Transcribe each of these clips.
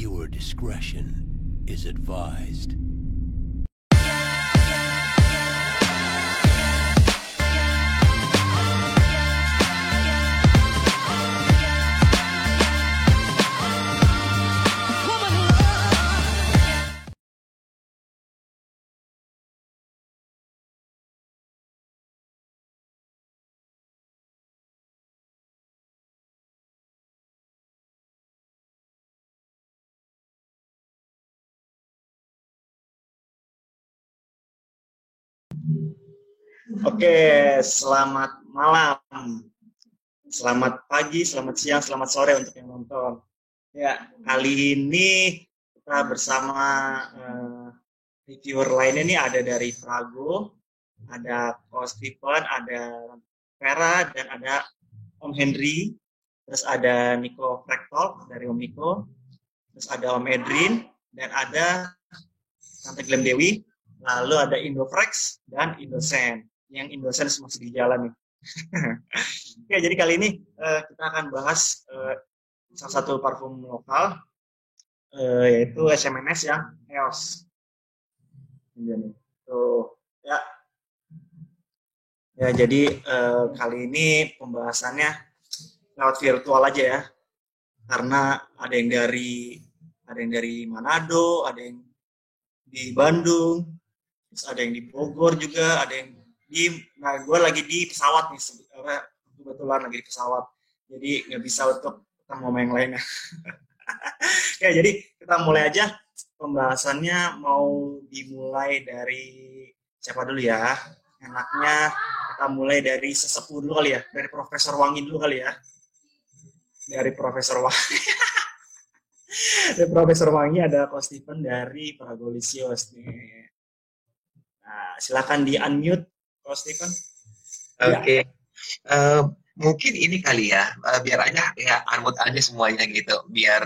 Viewer discretion is advised. Oke, selamat malam, selamat pagi, selamat siang, selamat sore untuk yang nonton. Ya, kali ini kita bersama reviewer lainnya nih ada dari Frago, ada Coach Stephen, ada Vera, dan ada Om Henry, terus ada Nico Frektal dari Om Nico, terus ada Om Edrin, dan ada Tante Glenn Dewi, lalu ada Indofrex dan Indosen. Yang Indosen masih di jalan nih. Oke, jadi kali ini kita akan bahas salah satu parfum lokal, yaitu SMNS yang EOS. Tuh, ya. Ya, jadi kali ini pembahasannya lewat virtual aja ya, karena ada yang dari Manado, ada yang di Bandung, terus ada yang di Bogor juga, ada yang nah gue lagi di pesawat nih, kebetulan lagi di pesawat, jadi nggak bisa untuk ketemu sama yang lainnya. Oke, jadi kita mulai aja pembahasannya. Mau dimulai dari siapa dulu ya? Enaknya kita mulai dari sesepuh dulu kali ya, dari Profesor Wangi dulu kali ya. Dari Profesor Wangi. Dari Profesor Wangi ada Coach Stephen dari Paragolisios nih. Nah, silakan di unmute Coach Stephen. Oke. Mungkin ini kali ya, biar aja ya unmute aja semuanya gitu, biar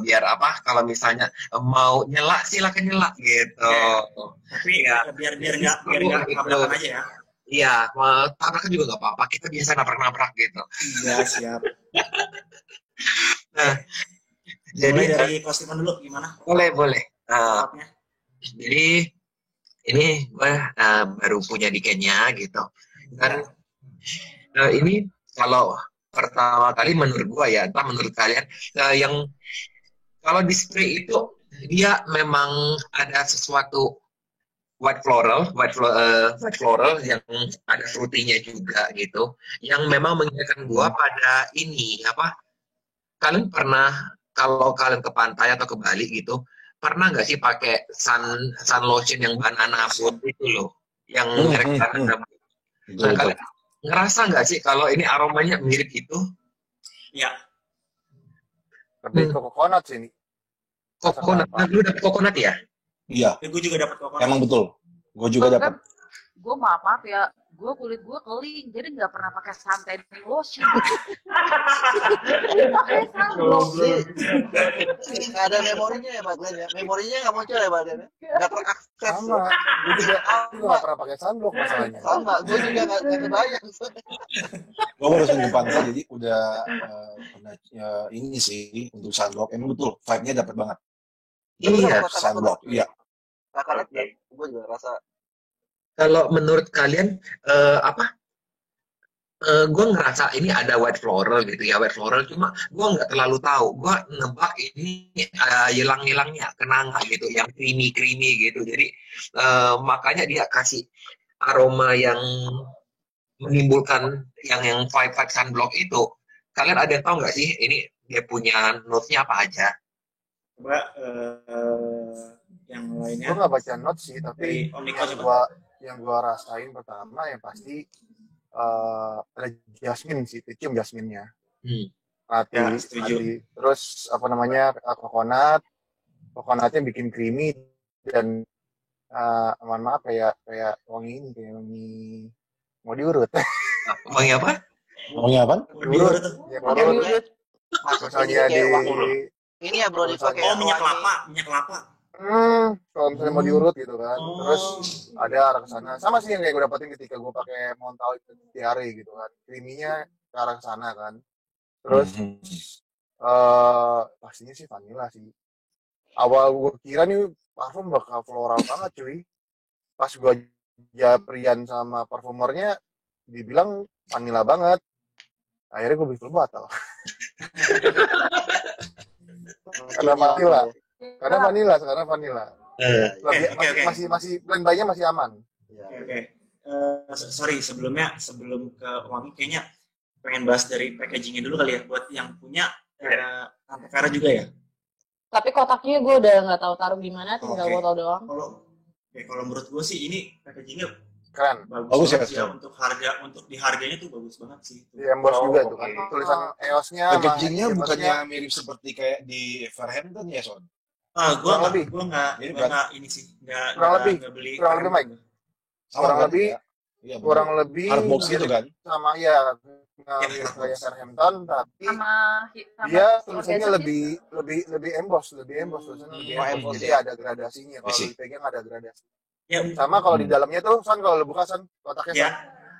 biar apa? Kalau misalnya mau nyela silakan nyela gitu. Tapi ya biar nggak tabrakan aja ya. Iya, tabrakan juga nggak apa-apa. Kita biasa nabrak-nabrak gitu. Iya, siap. Nah, jadi dari Coach Stephen dulu gimana? Boleh. Jadi ini gue baru punya di Kenya gitu. Dan ini kalau pertama kali menurut gue ya, entah menurut kalian, yang kalau di spray itu dia memang ada sesuatu white floral yang ada fruity-nya juga gitu, yang memang mengingatkan gue pada ini apa? Kalian pernah kalau kalian ke pantai atau ke Bali gitu, pernah nggak sih pakai sun lotion yang banana boat itu loh, yang merek banana boat? Nah, kalian ngerasa nggak sih kalau ini aromanya mirip itu? Iya. Lebih ke coconut sih ini. Coconut. Nah, lu dapet coconut ya? Iya. Gue juga dapat coconut. Emang betul. Gue juga dapat. Gue maaf ya, kulit gue kering, jadi nggak pernah pakai suntan lotion. Pakai sunblock. Nggak ada memorinya ya, Pak Glenn ya. Memorinya nggak muncul ya, Pak Glenn. Nggak terakses. Sama. Gue juga nggak pernah pakai sunblock masalahnya. Sama, gue juga nggak kebayang. Gue baru ke pantai, jadi udah pernah ini sih untuk sunblock. Emang betul, vibe-nya dapat banget. Iya, sunblock. Iya. Karena gue juga rasa. Kalau menurut kalian gue ngerasa ini ada white floral gitu ya, white floral, cuma gue nggak terlalu tahu. Gue nebak ini hilang-hilangnya kenanga gitu, yang creamy gitu. Jadi makanya dia kasih aroma yang menimbulkan yang vibe sunblock itu. Kalian ada yang tahu nggak sih ini dia punya note-nya apa aja? Coba yang lainnya. Gue nggak baca note sih, tapi yang gua rasain pertama yang pasti ada jasmine sih, cium jasminnya. Hati. Terus apa namanya, coconutnya bikin creamy dan mohon maaf kayak wangi ini, kayak wangi mau diurut. Wangi apa? Wangi apa? Diurut. Diurut. Misalnya di ini ya bro, dipakai minyak kelapa. Kalau misalnya mau diurut gitu kan, terus ada arah ke sana. Sama sih yang kayak gue dapetin ketika gue pakai Montal di hari gitu kan, creamy-nya ke arah ke sana kan. Terus pas pastinya sih vanilla sih. Awal gue kira nih parfum bakal floral banget cuy. Pas gue japrian sama parfumernya dibilang vanilla banget. Akhirnya gue bikin batal. Karena vanilla. Karena vanilla. Masih blend by-nya masih aman. Oke. Sorry, sebelum ke wangi kayaknya pengen bahas dari packagingnya dulu kali ya, buat yang punya Tante Vera juga ya. Tapi kotaknya gue udah nggak tahu taruh di mana, tinggal botol doang. Kalau menurut gue sih ini packagingnya keren, bagus ya. Untuk harganya tuh bagus banget sih. Di emboss juga tuh kan, tulisan EOS-nya. Packagingnya bukannya mirip seperti kayak di Farhampton ya, Son? Gue nggak ini sih, kurang lebih Mike. Kurang lebih hardbox gitu kan? Sama ya kayak Farhampton, tapi dia tulisannya lebih emboss tulisannya lebih emboss. Jadi ada gradasinya, kalau dipegang ada gradasi. Ya. Sama kalau di dalamnya tuh Son, kalau lo buka Son kotaknya Son,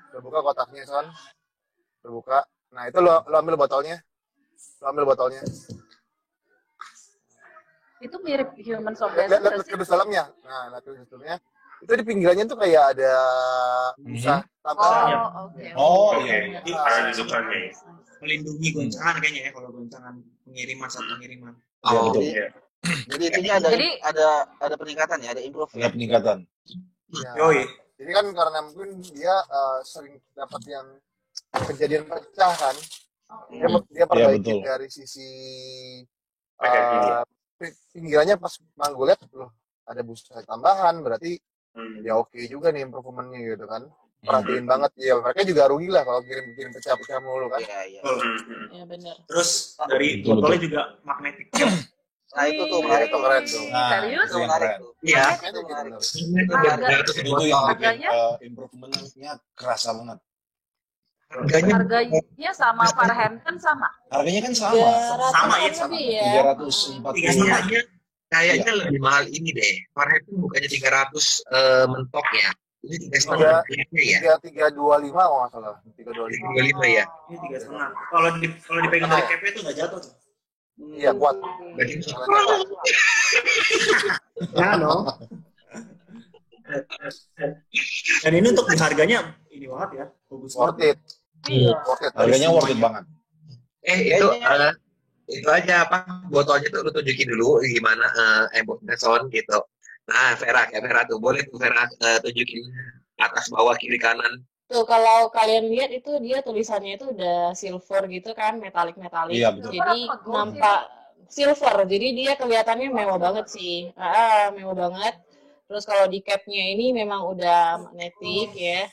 lo buka kotaknya Son, lo buka. Nah itu lo ambil botolnya, Itu mirip human sorbet. Lihat kedus dalamnya. Nah, kedus dalamnya itu di pinggirannya tuh kayak ada busa tambahan. Iya. Melindungi goncangan kayaknya ya, kalau goncangan pengiriman. Jadi intinya ada peningkatan ya, ada improve. Ada peningkatan. Ya. Jadi kan karena mungkin dia sering dapat yang kejadian pecah kan. Dia perbaiki dari sisi pinggirannya. Pas gue lihat loh ada busa tambahan, berarti ya oke juga nih improvementnya gitu kan. Perhatiin banget ya, mereka juga rugi lah kalau kirim pecah-pecah mulu kan. Iya benar. Terus dari botolnya juga magnetik. Nah itu tuh keren tuh. Serius? Itu menarik tuh. Iya. Itu yang bikin improvementnya kerasa banget. Harganya sama Farhampton sama. Harganya kan sama. Sama ya. 340. Kayaknya lebih mahal ini deh. Farhampton bukannya 300 mentok ya. Ini 3,5 ya. 325 kalau nggak salah. 3,5 ya. Ini 3,5. Kalau dipegang dari cap itu nggak jatuh tuh. Iya kuat. Ya no. Dan ini untuk harganya ini banget ya. Bagus worth banget. it. Harganya worth it banget. Itu aja botolnya tuh lu tunjukin dulu gimana embossnya Son gitu. Nah, Vera tuh boleh tuh Vera tunjukin atas bawah kiri kanan. Tuh kalau kalian lihat itu dia tulisannya itu udah silver gitu kan, metalik. Iya, betul. Jadi nampak silver. Jadi dia kelihatannya mewah banget sih. Mewah banget. Terus kalau di capnya ini memang udah magnetik ya.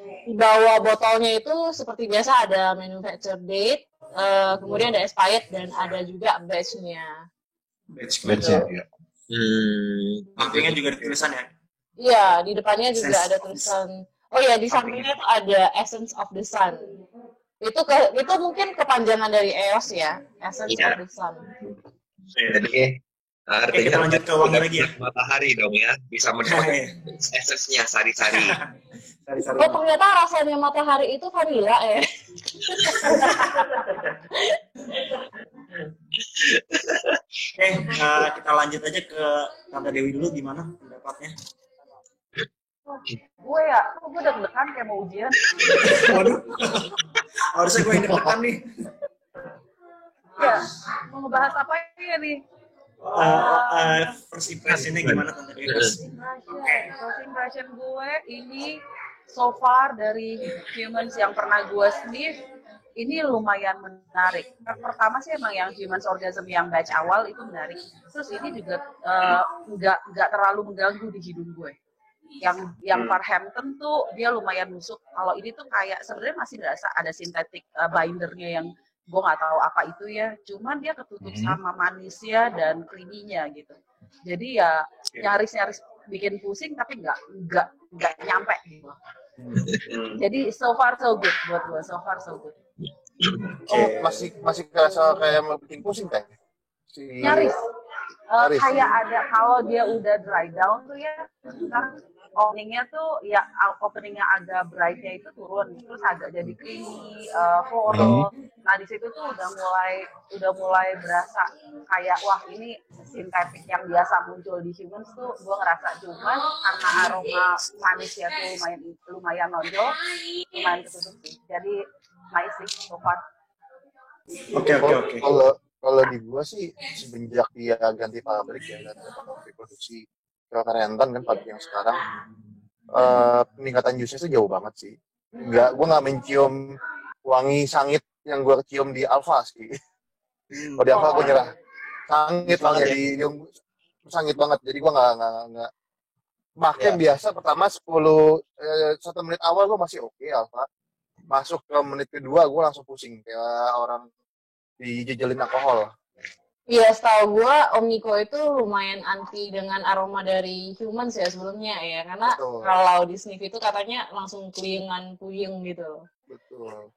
Di bawah botolnya itu seperti biasa ada manufacture date, kemudian ada expired dan ada juga batch-nya. Batch-nya. Sampingnya juga ada tulisan ya. Iya, di depannya juga ada tulisan. Oh ya, di sampingnya itu ada Essence of the Sun. Itu mungkin kepanjangan dari EOS ya, Essence of the Sun. Jadi Oke, kita lanjut ke wangi lagi ya. Matahari dong ya, bisa mendapatkan essence-nya sari-sari. Oh ternyata rasanya matahari itu vanilla ya. Oke, kita lanjut aja ke Tante Dewi dulu, gimana pendapatnya? Gue deg-degan kayak mau ujian. Waduh, harusnya gue yang deg-degan nih. Ya, mau ngebahas apa ya nih? First impression-nya gimana Tante Dewi? First impression gue ini so far dari humans yang pernah gue sniff ini lumayan menarik. Pertama sih emang yang humans orgasm yang batch awal itu menarik. Terus ini juga nggak terlalu mengganggu di hidung gue. Yang Farhampton tuh dia lumayan nusuk. Kalau ini tuh kayak sebenarnya masih berasa ada sintetik bindernya yang gue nggak tahu apa itu ya. Cuman dia ketutup sama manisnya dan creamy-nya gitu. Jadi ya nyaris bikin pusing tapi nggak nyampe gitu. Jadi so far so good buat gue, so far so good. Masih kerasa kayak mau bikin pusing kan? Nyaris. Kayak ada kalau dia udah dry down tuh ya, openingnya tuh ya openingnya agak brightnya itu turun, terus agak jadi creamy, floral. Nah di situ tuh udah mulai berasa kayak wah ini sintetik yang biasa muncul di humans tuh gue ngerasa, cuman karena aroma manisnya tuh lumayan nonjol, lumayan ketutup sih. Jadi nice sih so far. Oke. Kalau di gua sih semenjak dia ganti pabrik ya, ganti pabrik produksi ke Renton kan pabrik yang sekarang, peningkatan jusnya itu jauh banget sih. Gua nggak mencium wangi sangit yang gua cium di Alfa sih. Kalau di Alfa gua nyerah. Sangit banget sangit banget. Jadi gua nggak makin biasa pertama 1 menit awal gua masih oke Alfa. Masuk ke menit kedua gua langsung pusing kayak orang dijejelin alkohol. Iya, setahu gue Om Niko itu lumayan anti dengan aroma dari humans ya sebelumnya ya, karena Betul. kalau di sniff itu katanya langsung puyeng gitu. Betul.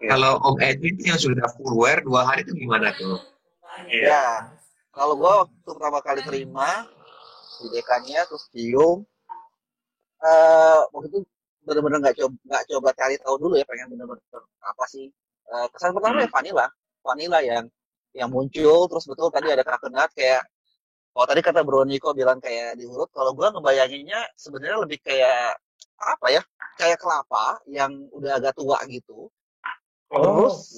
Kalau Om Edwin yang sudah full wear 2 hari itu gimana tuh? Ya, kalau gua waktu pertama kali terima di dekannya terus cium, waktu itu benar-benar nggak coba cari tahu dulu ya, pengen benar-benar apa sih. Kesan pertama ya vanilla yang muncul, terus betul tadi ada coconut kayak, tadi kata Bro Niko bilang kayak diurut, kalau gua ngebayanginnya sebenarnya lebih kayak apa ya, kayak kelapa yang udah agak tua gitu, terus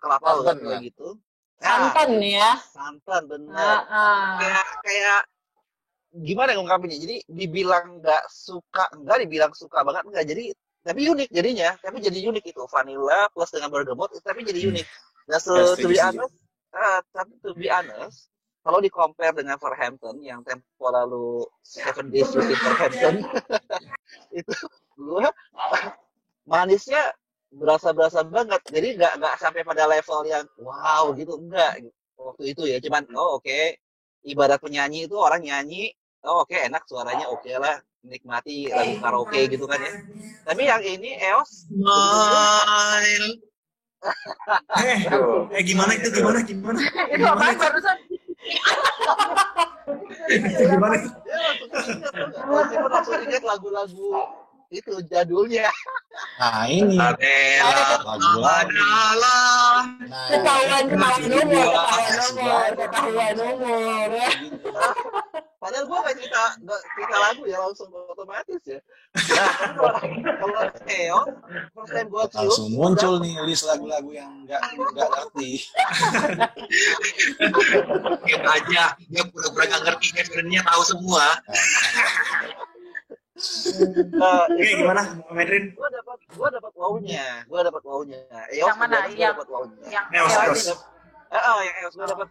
kelapa udah tua gitu, Santan ya. santan bener, kayak gimana ngungkapinnya, jadi dibilang nggak suka enggak, dibilang suka banget enggak, jadi tapi unik jadinya, tapi jadi unik itu vanilla plus dengan bergamot, tapi jadi unik. Nah, to be honest, kalau di compare dengan Farhampton yang tempo lalu 7 days di Farhampton itu gua manisnya berasa banget, jadi nggak sampai pada level yang wow gitu, enggak waktu itu ya, cuman oke. Ibarat penyanyi itu orang nyanyi, oke, enak suaranya, oke lah, nikmati lagu karaoke gitu kan ya. Tapi yang ini EOS Gimana itu? Gimana? Itu apa barusan? Gimana itu? Langsung ingat lagu-lagu itu jadulnya. Nah ini Adela lagu lagi. Nah, Ketahuan nomor. Padahal gue nggak cerita lagu ya, langsung otomatis ya. Nah, kalau EOS, first time gue cium langsung muncul nih list lagu-lagu yang nggak ngerti. Mungkin aja dia pura-pura nggak ngerti, kan sebenarnya tahu semua. Gimana, Medrin? Gue dapat wow-nya. EOS Yang mana? gue dapat wow-nya. Yang EOS. Yang EOS gue dapat.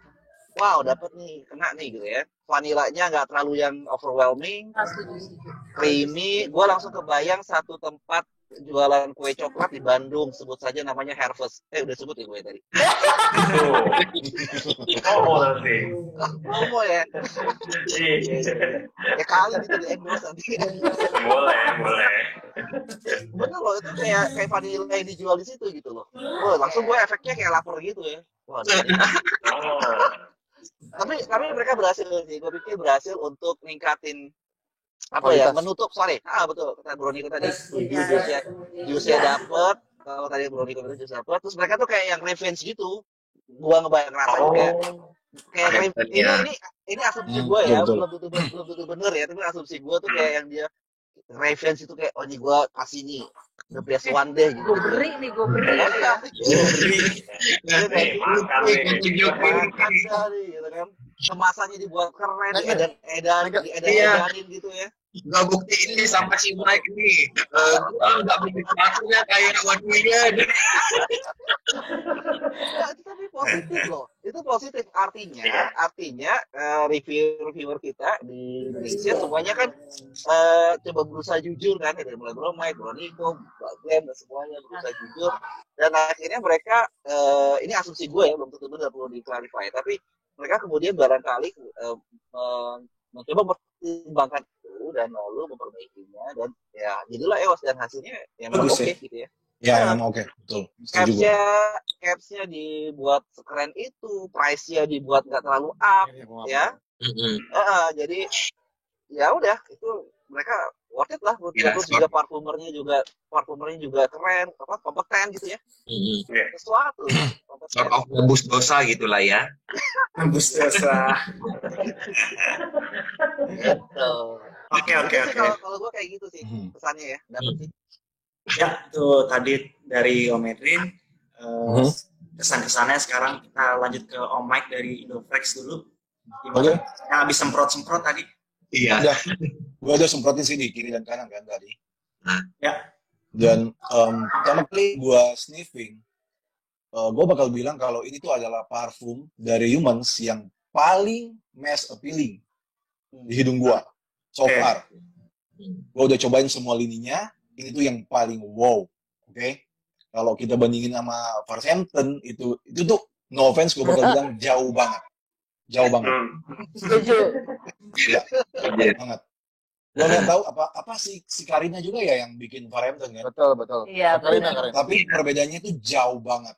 Wow, dapat nih, kena nih gitu ya. Vanillanya nggak terlalu yang overwhelming, creamy. Gue langsung kebayang satu tempat jualan kue coklat di Bandung, sebut saja namanya Harvest. Udah sebut ya gue tadi. Promo ya. Ya kali gitu di endorse nanti. Boleh. Bener loh, itu kayak vanilla yang dijual di situ gitu loh. Langsung gue efeknya kayak lapar gitu ya. Wah. Tapi mereka berhasil sih. Gue pikir berhasil untuk ningkatin menutup, betul, kata Bro Niko tadi, jusnya dapet, kalau tadi Bro Niko tadi jus dapet, terus mereka tuh kayak yang revenge gitu, gua ngebayang rasanya kayak ini asumsi gua ya, belum tentu bener ya, tapi asumsi gua tuh kayak yang dia revenge itu kayak, ini gua kasih nih the best one deh gitu. Gue beri. Kemasannya dibuat keren, edarin gitu ya. Nggak bukti ini sama si Mike nih, nggak bikin sepatunya kayak waduhnya. Tapi positif loh, itu positif, artinya reviewer kita di Indonesia semuanya kan coba berusaha jujur kan, dari mulai Bro Mike, Bro Niko, Mbak Glenn, dan semuanya berusaha jujur, dan akhirnya mereka ini asumsi gue ya, belum tentu benar, perlu diklarifikasi, tapi mereka kemudian barangkali mencoba mempertimbangkan itu dan lalu memperbaikinya, dan ya jadilah EOS, dan hasilnya yang oke gitu ya. Ya, emang oke, betul. Capsnya dibuat sekeren itu, price-nya dibuat nggak terlalu up, ya. Jadi ya udah itu mereka worth it lah buat Ya, terus juga parfumernya juga keren, kompeten gitu ya. Sesuatu kompeten. Sort of nembus dosa gitulah ya. Tembus dosa. Gitu. Oke. Kalau gue kayak gitu sih pesannya ya, dapat sih. Ya, itu tadi dari Om Edwin. Kesan-kesannya sekarang kita lanjut ke Om Mike dari Indofrex dulu. Gimana? Yang habis semprot-semprot tadi. Iya. Udah, gue ada semprotin sih di kiri dan kanan kan tadi. Ya. Dan pertama kali gue sniffing, gue bakal bilang kalau ini tuh adalah parfum dari Humans yang paling mass appealing di hidung gue so far. Gue udah cobain semua lininya, ini tuh yang paling wow. Oke? Kalau kita bandingin sama Farhampton, itu tuh no offense gue bakal bilang jauh banget. Setuju. Ya, banget. Gue nggak tahu apa si Karina juga ya yang bikin Farhampton kan. Betul. Iya, Karina. Tapi perbedaannya itu jauh banget.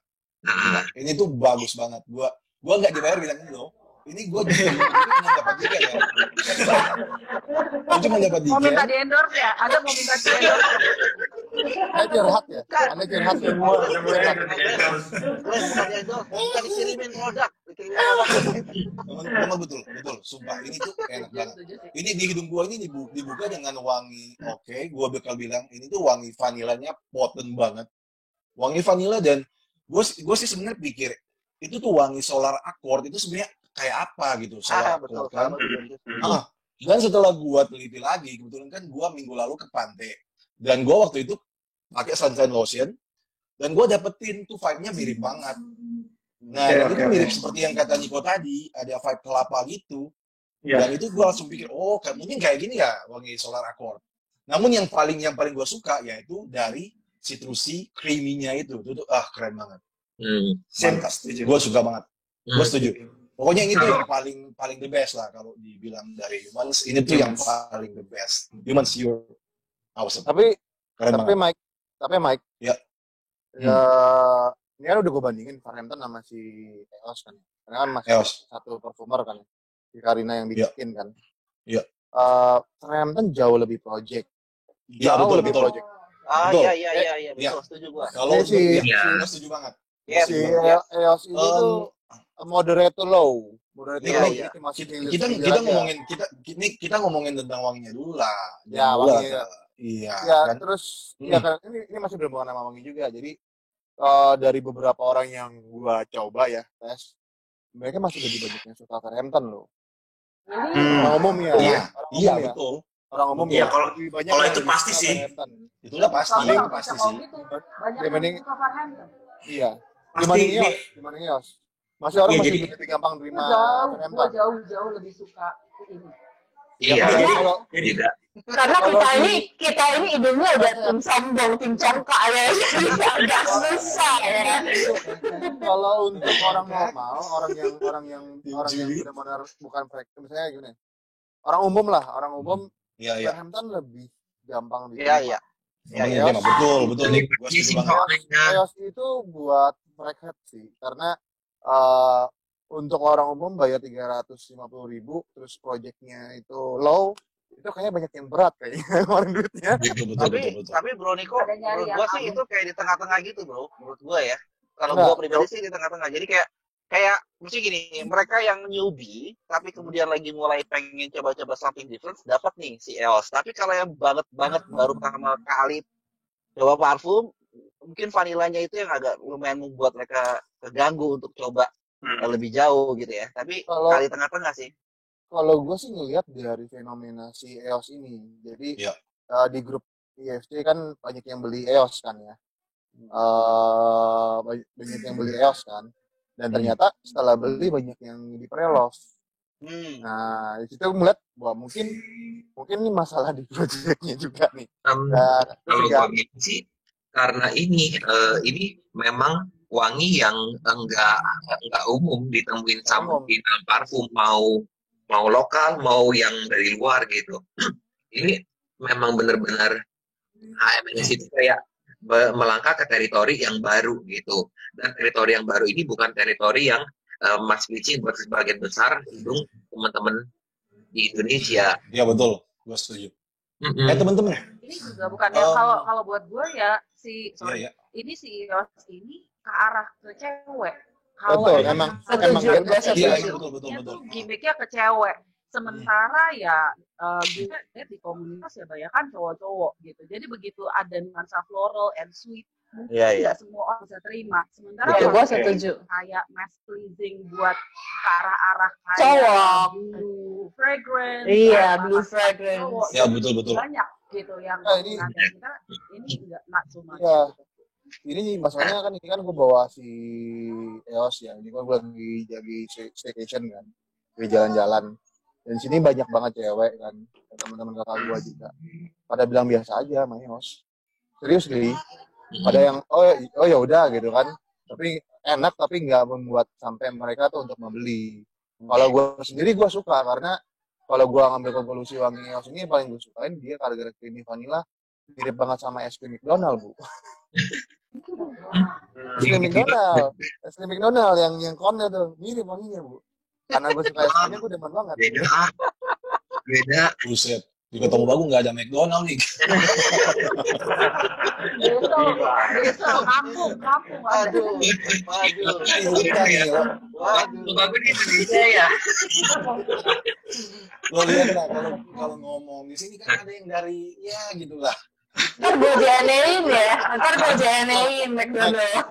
Ini tuh bagus banget. Gua nggak dibayar bilang ini loh. Ini gue cuma dapat juga ya. Gue cuma dapat Mau minta digen. di endorse ya? Ada mau minta di endorse? Anda curhat ya? Anda curhat semua. Bukan itu, kita dikirimin produk. Memang betul. Sumpah ini tuh enak banget. Ini di hidung gua ini dibuka dengan wangi. Oke, gua bakal bilang ini tuh wangi vanilanya potent banget. Wangi vanila dan gue sih sebenarnya pikir itu tuh wangi Solar Accord itu sebenarnya kayak apa gitu. Solar Betul. Accord kan. Dan setelah gua teliti lagi, kebetulan kan gua minggu lalu ke pantai dan gua waktu itu pakai sunshine lotion dan gua dapetin tuh vibe-nya mirip banget. Nah, itu mirip seperti yang kata Niko tadi, ada vibe kelapa gitu. Dan itu gue langsung pikir, mungkin kayak gini ya wangi Solar Accord. Namun yang paling gue suka yaitu dari citrusy creamy-nya itu tuh keren banget. Mantap. Gue suka banget. Gue setuju. Pokoknya ini tuh yang paling the best lah kalau dibilang dari Humans. Ini tuh yang paling the best. Humans, you're awesome. Tapi keren banget. Mike. Ya. Ini kan udah gue bandingin Farhampton sama si EOS kan. Karena kan masih satu perfumer kan. Si Karina yang bikin kan. Iya. Farhampton jauh lebih project. Iya, betul. Project. Iya, betul. Setuju gue. Kalau si setuju banget. Si EOS ini tuh moderate to low. Iya. Kita ngomongin tentang wanginya dulu lah. Ya, wanginya. Iya. Ya, kan? Terus kan ini masih berhubungan sama wangi juga. Jadi dari beberapa orang yang gua coba ya tes, mereka masih lebih banyak yang suka Farhampton loh. Orang umum ya. Iya, betul. Orang umum ya. Kalau itu pasti sih. Itulah pasti sih. Dibanding iya. Dibanding EOS. Masih orang masih lebih gampang terima Farhampton. Jauh lebih suka ini. Iya. Jadi karena kita ini hidungnya udah tim sombong, tim congkak ya, agak susah ya. Kalau untuk orang normal, orang yang benar-benar bukan praktik, misalnya gini, orang umum, Farhampton lebih gampang diterima. Iya, betul. EOS itu buat mereka sih, karena untuk orang umum bayar 350.000, terus proyeknya itu low, itu kayaknya banyak yang berat kayaknya ngeluarin duitnya. Tapi Bro Niko, menurut gua sih itu kayak di tengah-tengah gitu bro, menurut gua ya. Kalau gua pribadi sih di tengah-tengah. Jadi kayak mesti gini, mereka yang newbie tapi kemudian lagi mulai pengen coba-coba something different, dapat nih si EOS. Tapi kalau yang banget baru pertama kali coba parfum, mungkin vanilanya itu yang agak lumayan membuat mereka keganggu untuk coba lebih jauh gitu ya. Tapi kali tengah-tengah sih. Kalau gue sih ngelihat dari fenomena si EOS ini, jadi di grup IFC kan banyak yang beli EOS kan ya, banyak yang beli EOS kan, dan ternyata setelah beli banyak yang di pre-love. Nah di situ melihat bahwa mungkin ini masalah di proyeknya juga nih. Kalau gue sih karena ini memang wangi yang enggak umum ditemuin sama di dalam parfum, mau lokal mau yang dari luar gitu. Ini memang benar-benar HMS itu kayak melangkah ke teritori yang baru gitu. Dan teritori yang baru ini bukan teritori yang mas pitching buat sebagian besar hidung teman-teman di Indonesia. Iya betul, gue setuju. Mm-mm. Teman-teman, Ini juga bukannya kalau buat gue ya iya. ini si Yos ini ke arah ke cewek. Betul, emang Setuju, gue Iya, setuju. betul. Itu gimmicknya ke cewek. Sementara ya gue lihat di komunitas ya banyak kan cowok-cowok gitu. Jadi begitu ada nuansa floral and sweet, mungkin Iya, iya. nggak semua orang bisa terima. Sementara Betul, kalau gue kayak setuju. kayak mass pleasing buat ke arah-arah kayak Cowok. blue fragrance, Iya, atau blue masak fragrance. cowok, Ya, itu betul. banyak gitu yang Nah, ini- mengatakan kita ini nggak cuma Iya. Ini masalahnya kan ini kan gue bawa si EOS ya. Ini kan gue lagi jadi staycation kan, di jalan-jalan. Dan sini banyak banget cewek kan, teman-teman kakak gue juga. Pada bilang biasa aja sama EOS. Serius nih. Ada yang oh ya udah gitu kan. Tapi enak tapi nggak membuat sampai mereka tuh untuk membeli. Kalau gue sendiri gue suka karena kalau gue ngambil konklusi wangi EOS ini yang paling gue sukain dia gara-gara creamy vanilla mirip banget sama es krim McDonald, Bu. Es krim McDonald yang konnya tuh mirip wanginya, Bu. Karena gue suka es krimnya, gue demen banget. Beda. Buset, di Ketemu Bagu nggak ada McDonald nih. Desa kampung ada. Waduh. Ketemu Bagu di Indonesia ya. Lo lihat lah kalau ngomong di sini kan ada yang dari ya gitulah. Ntar gue janein McDonald.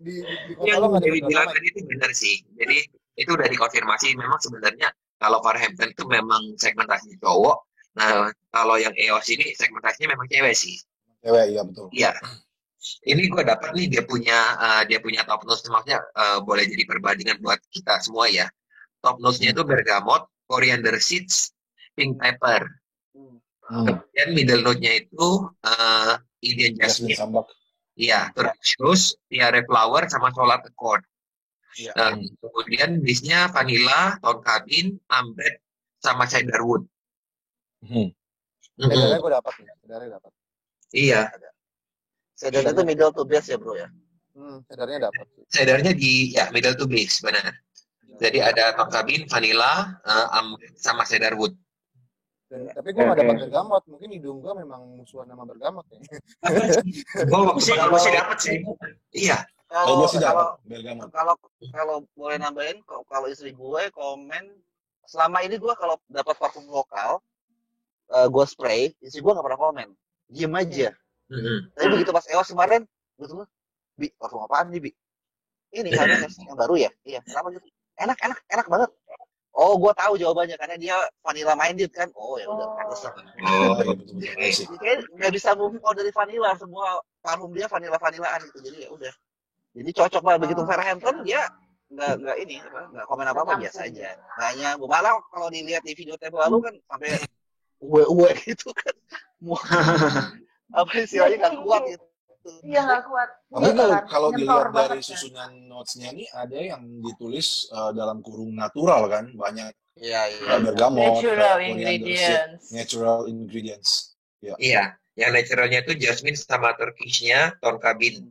Di Yang kota lo nggak ada Dewi bilang McDonald. tadi itu benar sih. Jadi itu udah dikonfirmasi memang sebenarnya kalau Farhampton itu memang segmentasi cowok. Nah, kalau yang EOS ini segmentasinya memang cewek sih. Cewek, iya betul. Iya. Ini gue dapat nih dia punya top notes, maksudnya boleh jadi perbandingan buat kita semua ya. Top notes-nya itu bergamot, coriander seeds, pink pepper. Kemudian middle note-nya itu Indian Jasmine jasmine. Sambak. Iya, Turkish rose, tiare flower, sama solar accord. Iya. Kemudian bisnya vanilla, tonka bean, amber, sama cedarwood. Sedarnya gue dapat nih, sedarnya dapat. Iya, Sedang itu middle to base ya, Bro ya. Sedarnya dapat. cedarnya di middle to base, benar. Jadi ada tonka bean, vanilla, amber, sama cedarwood. Tapi gue nggak dapat bergamot. Mungkin hidung gue memang musuhan sama bergamot ya. Gue sih dapat sih. Iya. Kalau gue sih Kalau dapat bergamot. kalau boleh nambahin, kalau istri gue komen selama ini gue kalau dapat parfum lokal, gue spray, istri gue nggak pernah komen, diem aja. Tapi begitu pas EOS kemarin, gue tuh, Bi, parfum apaan nih, Bi? Ini kayaknya yang baru ya? Iya, kenapa gitu? Enak banget. Oh, gue tahu jawabannya karena dia vanilla minded kan. Oh ya udah, pantas. Oh, iya betul sih. Kayak nggak bisa move on dari vanilla, semua parfum dia vanilaan gitu. Jadi ya udah. Jadi cocok banget begitu Farhampton dia nggak komen apa biasa aja. Hanya malah kalau dilihat di video tempo lalu kan sampai uwe gitu kan. Apa istilahnya nggak kuat gitu. Iya nggak kuat. Tapi kalau Nyetor dilihat banget dari kan. susunan notes-nya nih ada yang ditulis dalam kurung natural kan, banyak Iya. bergamot, Natural coriander seed, ingredients. natural ingredients. Iya, yang naturalnya itu jasmine sama Turkishnya tonka bean.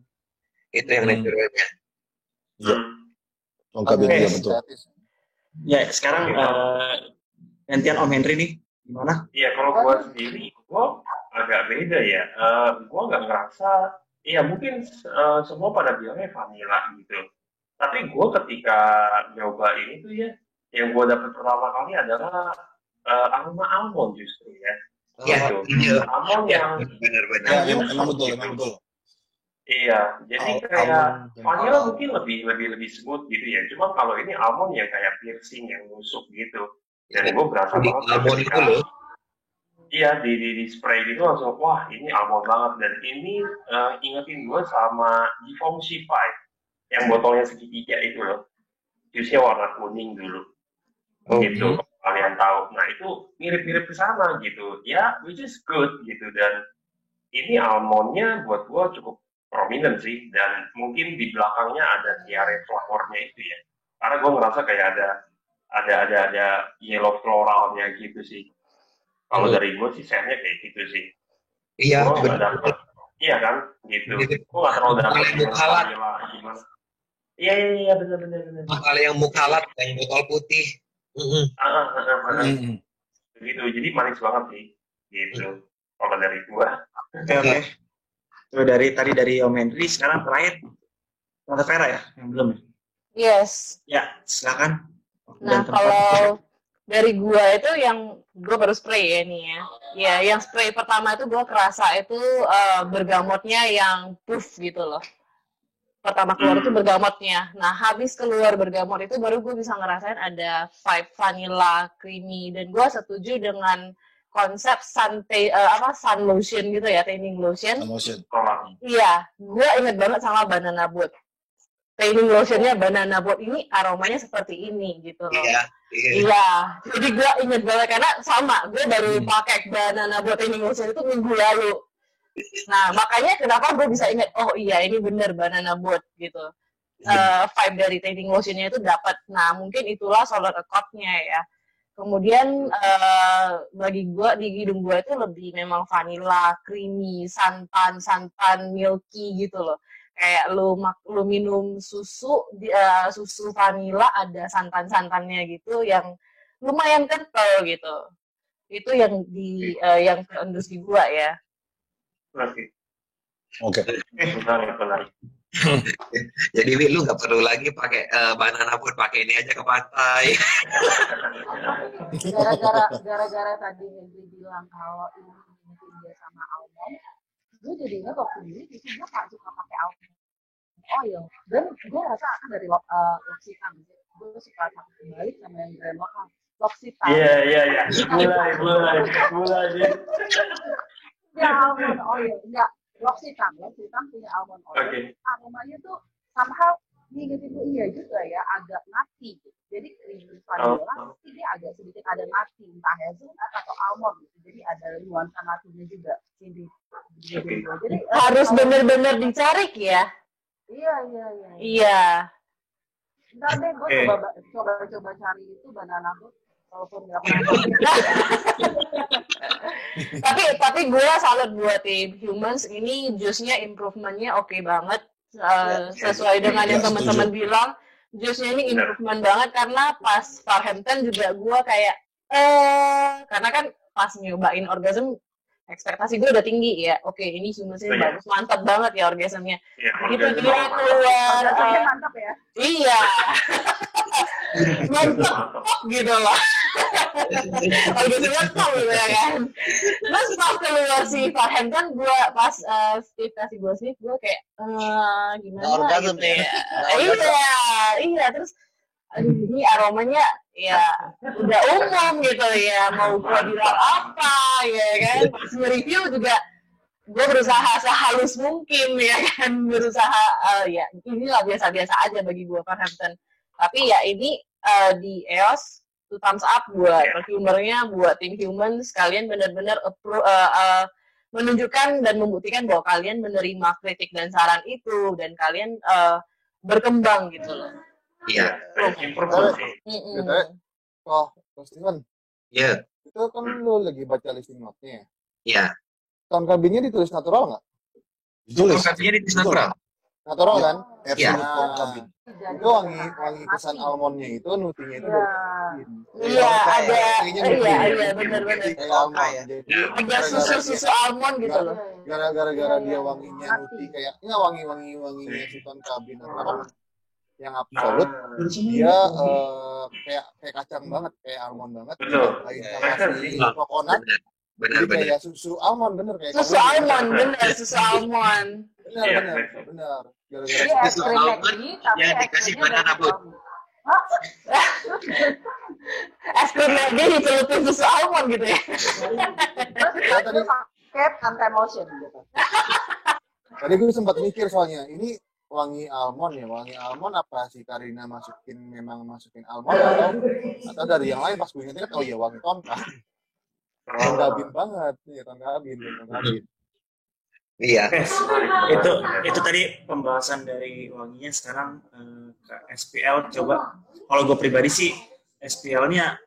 Itu yang naturalnya. Iya. Tonka bean, iya betul. Ya sekarang gantian Om Henry nih, gimana? Iya, kalau gue sendiri, gue agak beda ya. Gue nggak ngerasa, ya mungkin semua pada bilangnya vanilla gitu. Tapi gue ketika nyoba ini tuh ya, yang gue dapet pertama kali adalah aroma almond justru ya. Iya, Gitu. Almond yang benar-benar. Ya, emang betul. Iya, jadi kayak vanilla mungkin lebih smooth gitu ya. Cuma kalau ini almond yang kayak piercing yang nusuk gitu. Dan gue berasa Di banget almond itu loh. Iya, di spray gitu langsung, wah ini almond banget. Dan ini ingetin gue sama Givenchy 5 yang botolnya segitiga itu loh. Jusnya warna kuning dulu. Gitu, kalau kalian tahu. Nah itu mirip-mirip ke sana gitu. Ya, which is good gitu. Dan ini almondnya buat gue cukup prominent sih. Dan mungkin di belakangnya ada tiare flower-nya itu ya. Karena gue ngerasa kayak ada yellow floralnya gitu sih. Kalau dari gue sih scentnya kayak gitu sih. Iya, Gue nggak dapet. Iya kan, gitu. Gue nggak terlalu dapet gimana. Iya, benar. Kalau yang mukalat, yang botol putih, Gitu, jadi manis banget sih. Gitu. Kalau dari gua. Oke. Itu dari Om Henry, sekarang terakhir Tante Vera ya, yang belum ya? Yes. Ya, silakan. Nah, kalau dari gua itu yang gua baru spray ya nih ya. Ya, yang spray pertama itu gua kerasa itu bergamotnya yang puff gitu loh. Pertama keluar itu bergamotnya. Nah, habis keluar bergamot itu baru gue bisa ngerasain ada vibe vanilla, creamy, dan gue setuju dengan konsep sun lotion gitu ya, tanning lotion. Iya, gue inget banget sama banana boat. Tanning lotionnya banana boat ini aromanya seperti ini gitu loh. Iya. Jadi gue inget banget karena sama, gue baru pakai banana boat tanning lotion itu minggu lalu. Nah, makanya kenapa gue bisa ingat, oh iya ini bener banana boat gitu. Vibe dari tanning lotionnya itu dapat. Nah, mungkin itulah solar accord-nya ya. Kemudian bagi gue di hidung gue itu lebih memang vanilla, creamy, santan milky gitu loh. Kayak lu minum susu vanilla ada santannya gitu yang lumayan kental gitu. Itu yang yang terendus di gue ya. Oke. Benar. Jadi Wi, lu nggak perlu lagi pakai banana boat, pakai ini aja ke pantai. Gara-gara tadi Henry bilang kalau ini dia sama almond, gue jadi ingat waktu dulu gue Pak suka pakai almond oil, dan gue rasa akan dari L'Occitane. Gue suka kembali sama yang brand lokal L'Occitane. Iya. Mulai. Ya almond oil, enggak L'Occitane punya almond oil. Okay. Aromanya tuh somehow ngingetin gue iya juga ya, agak nutty gitu. Jadi creamy vanilla, tapi dia agak sedikit ada nutty, entah hazelnut atau almond gitu. Jadi ada nuansa nutty-nya juga. Jadi harus benar-benar dicari ya. Iya. Ntar deh gue coba cari itu banana boat. Walaupun nggak pernah. tapi gue salut buat tim Humans, ini jusnya improvementnya oke banget, sesuai dengan yang teman-teman bilang, jusnya ini improvement banget karena pas Farhampton juga gue kayak karena kan pas nyobain orgasm ekspektasi gue udah tinggi ya, oke ini Humans ini bagus, mantap banget ya orgasmnya, begitu dia keluar mantap ya, iya mantap gitu loh. Orgasmnya top gitu ya kan. Terus pas keluar si Farhampton, gue pas Steve kasih gue Steve, gue kayak gimana gitu ya. Iya terus aduh ini aromanya ya udah umum gitu ya, mau gue bilang apa ya kan. Pas nge-review juga gue berusaha sehalus mungkin ya kan, berusaha ya inilah biasa-biasa aja bagi gue Farhampton. Tapi ya ini di EOS 2 thumbs up buat perfumernya, buat tim Humans. Kalian benar-benar menunjukkan dan membuktikan bahwa kalian menerima kritik dan saran itu, dan kalian berkembang gitu loh. Iya. Steven. Iya. Itu kan lu lagi baca listing note-nya. Iya. Tone cabinnya ditulis natural nggak? Ditulis. Tone cabinnya ditulis natural. Natural kan? Iya. Itu wangi kesan almondnya itu, nutinya itu iya ada, iya benar-benar kayak almond. Ada susu almond gitu loh. Gara-gara dia wanginya nuti kayak wanginya si Tone Cabin apa yang absolut, dia kayak kacang banget, kayak almond banget. Betul. Kasih coconut. Benar. Kayak susu almond bener kayak susu almond. Bener. Gara-gara susu almond yang dikasih banana boat. Es krim lagi dicelupin susu almond gitu ya. Terus pakai anti-motion gitu. Tadi gue sempat mikir soalnya ini wangi almond apa si Karina masukin almond atau dari yang lain. Pas gue ingetnya oh iya wangi tonka. Tone Cabin banget nih, Tone Cabin. Iya. Itu tadi pembahasan dari wanginya. Sekarang ke SPL. Coba kalau gue pribadi sih SPL-nya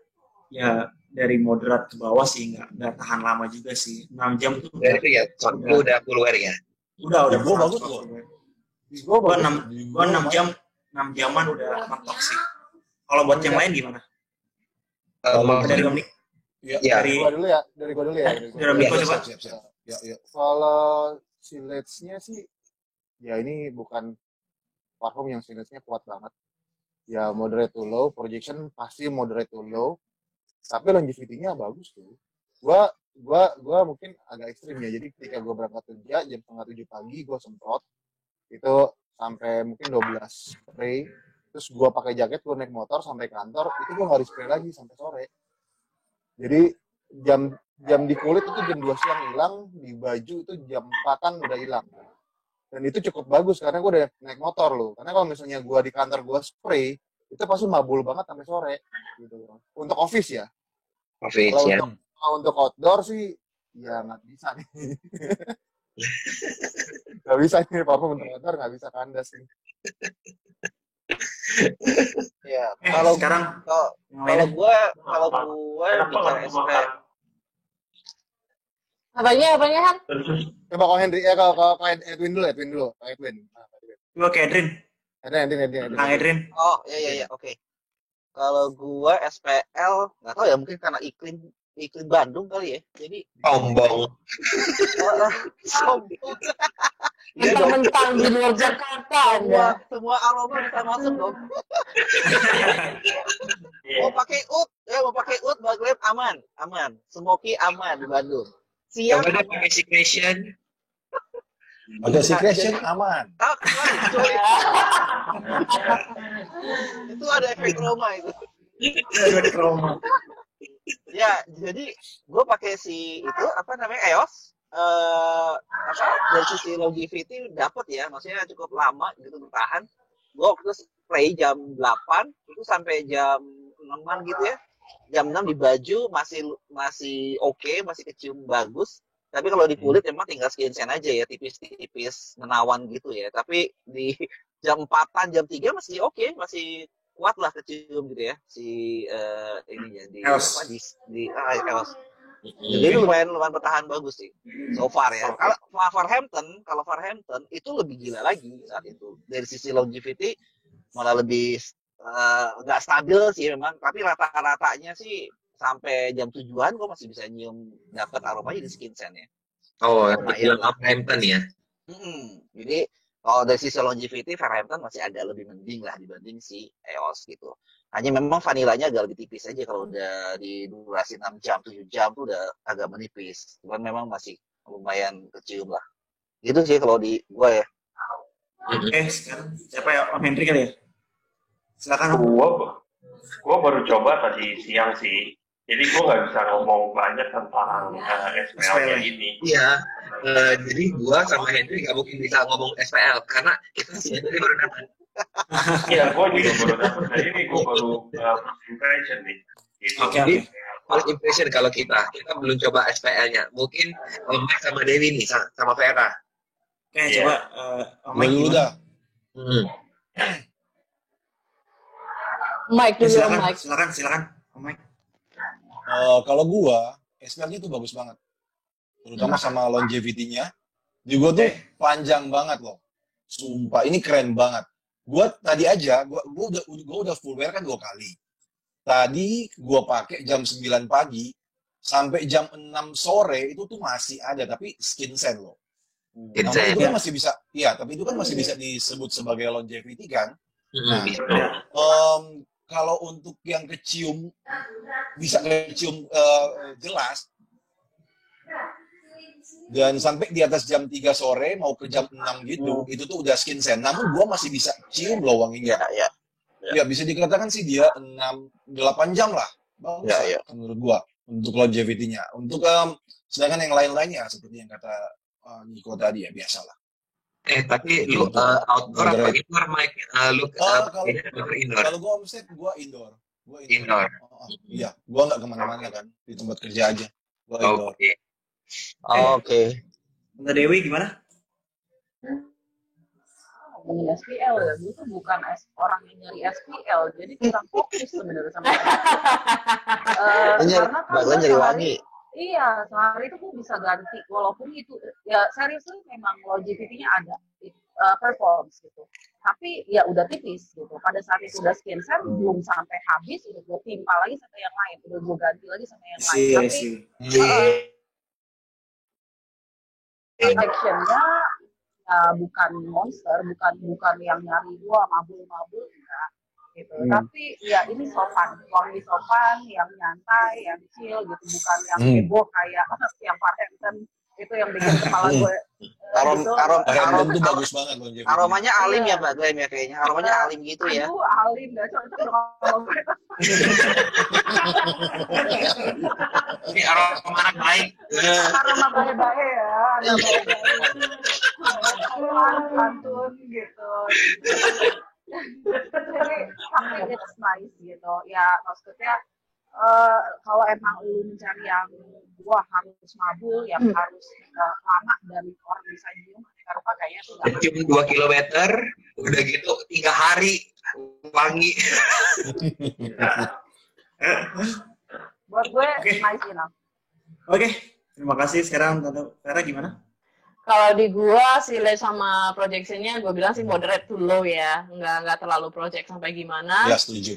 ya dari moderat ke bawah sih, nggak tahan lama juga sih. 6 jam tuh itu ya udah keluar ya. Udah Gue bagus loh. Gue 6 jaman udah mentok sih. Kalau buat yang lain gimana? Dari Om Niko. Ya. Dari Dari gua dulu ya. Om Niko coba. Siap. Ya. Kalau silage-nya sih, ya ini bukan parfum yang silage-nya kuat banget. Ya moderate to low, projection pasti moderate to low, tapi longevity-nya bagus tuh. Gua mungkin agak ekstrim ya. Jadi ketika gua berangkat kerja jam 6:30 pagi, gua semprot itu sampai mungkin 12 spray. Terus gua pakai jaket, gua naik motor sampai kantor, itu gua nggak spray lagi sampai sore. Jadi jam di kulit itu jam 2 siang hilang, di baju itu jam 4-an udah hilang. Dan itu cukup bagus karena gue udah naik motor loh. Karena kalau misalnya gue di kantor gue spray, itu pasti mabul banget sampai sore. Gitu. Untuk office ya. Office ya. Kalau untuk outdoor sih, ya nggak bisa nih. Nggak bisa nih, parfum untuk outdoor nggak bisa kandas nih. Ya, kalau sekarang kalau gue bicara SP, Apanya Han? Coba kalau Henry, kalau Edwin dulu. Edwin. Coba ke Edrin. Edwin. Kang Edrin. oh iya, oke. Kalau gue SPL nggak tahu ya, mungkin karena iklim Bandung kali ya, jadi Sombong. sombong. Mentang-mentang di luar Jakarta Anda. Semua aroma bisa masuk dong. Mau pakai oud, baglem aman. Smoky aman di Bandung. Siang Coba deh pakai secretion. Pakai secretion aman. Cuy. Itu ada efek aroma itu. Ya, jadi gue pakai itu EOS. Dari sisi longevity dapat ya, maksudnya cukup lama gitu bertahan. Gue waktu itu spray jam 8 itu sampai jam 6 gitu ya. Jam 6 di baju masih oke, masih kecium bagus. Tapi kalau di kulit emang tinggal skin sen aja ya, tipis-tipis menawan gitu ya. Tapi di jam 4-an, jam 3 masih oke, masih kuat lah kecium gitu ya. Ininya di EOS. Jadi itu lumayan bertahan bagus sih so far ya. Kalau Farhampton itu lebih gila lagi saat itu. Dari sisi longevity malah lebih nggak stabil sih memang, tapi rata-ratanya sih sampai jam 7-an gue masih bisa nyium dapat aromanya di skin sen ya. Oh, yang Farhampton ya. Jadi kalau dari sisi longevity Farhampton masih agak lebih mending lah dibanding si EOS gitu. Hanya memang vanilanya agak lebih tipis aja, kalau udah di durasi 6 jam, 7 jam tuh udah agak menipis. Cuman memang masih lumayan kecium lah. Gitu sih kalau di gue ya. Sekarang siapa ya? Om Hendri kali ya? Silakan. Gua baru coba tadi siang sih. Jadi gue nggak bisa ngomong banyak tentang SPL ini. Iya. Jadi gua sama Henry nggak mungkin bisa ngomong SPL karena kita sih Henry baru datang. Iya, gue juga baru dapat. Jadi ini gue baru first impression nih. Gitu. Jadi first impression kalau kita belum coba SPL-nya. Mungkin Om Mike sama Dewi nih, sama Vera. Oke, coba Om Mike Dulu dah. Mike dulu, Mike. Silakan Om Mike. Kalau gua, SPL-nya tuh bagus banget. Terutama sama longevity-nya. Juga tuh panjang banget loh. Sumpah, ini keren banget. Gua tadi aja, gua udah full wear kan 2 kali. Tadi gua pakai jam 9 pagi sampai jam 6 sore itu tuh masih ada, tapi skin sen loh. Tapi itu kan masih bisa, tapi itu kan masih bisa disebut sebagai longevity kan. Nah, kalau untuk yang kecium bisa kecium jelas dan sampai di atas jam 3 sore mau ke jam 6 gitu, itu tuh udah skin sen. Namun gua masih bisa cium loh wanginya. Ya bisa dikatakan sih dia 8 jam lah. Bagus menurut gua untuk longevity-nya. Untuk sedangkan yang lain-lainnya seperti yang kata Niko tadi ya biasalah. Tapi lu outdoor apa indoor, Mike? Kalau gua omset gua indoor. Indoor. Iya, gua nggak kemana-mana kan, di tempat kerja aja. Gua indoor. Oke. Mbak Dewi gimana? Ngomongin SPL ya, gue tuh bukan orang yang nyari SPL, jadi kurang fokus sebenarnya sama karena kan gue nyari wangi. Iya, sehari itu gue bisa ganti, walaupun itu ya seriously memang longevity-nya ada, performs gitu. tapi ya udah tipis gitu. Pada saat itu udah skin set belum sampai habis, udah gue timpa lagi sama yang lain, udah gue ganti lagi sama yang lain. Iya Tapi sih. actionnya bukan monster, bukan yang nyari gua mabul-mabul enggak gitu. Tapi ya ini sopan, wangi sopan, yang nyantai, yang chill gitu, bukan yang heboh kayak yang Pak Hansen itu yang bikin kepala gue Random tuh bagus banget longevity. Aromanya alim ya Mbak Glenn ya kayaknya. Aromanya alim gitu ya. Aduh, alim gak cocok kalau gue. Ini aroma anak baik. Aroma baik-baik ya, anak baik-baik. Santun gitu. Jadi tapi it's nice gitu. Ya maksudnya kalau emang lu mencari yang gua harus mabul, yang harus lama dan orang bisa nyium ketika rupa kayaknya tuh nggak. Cuma 2 kilometer, udah gitu 3 hari wangi. Buat gue nice enough. Oke, terima kasih. Sekarang Tante Vera gimana? Kalau di gua sile sama projectionnya gue bilang sih moderate to low ya, nggak terlalu project sampai gimana. Ya setuju.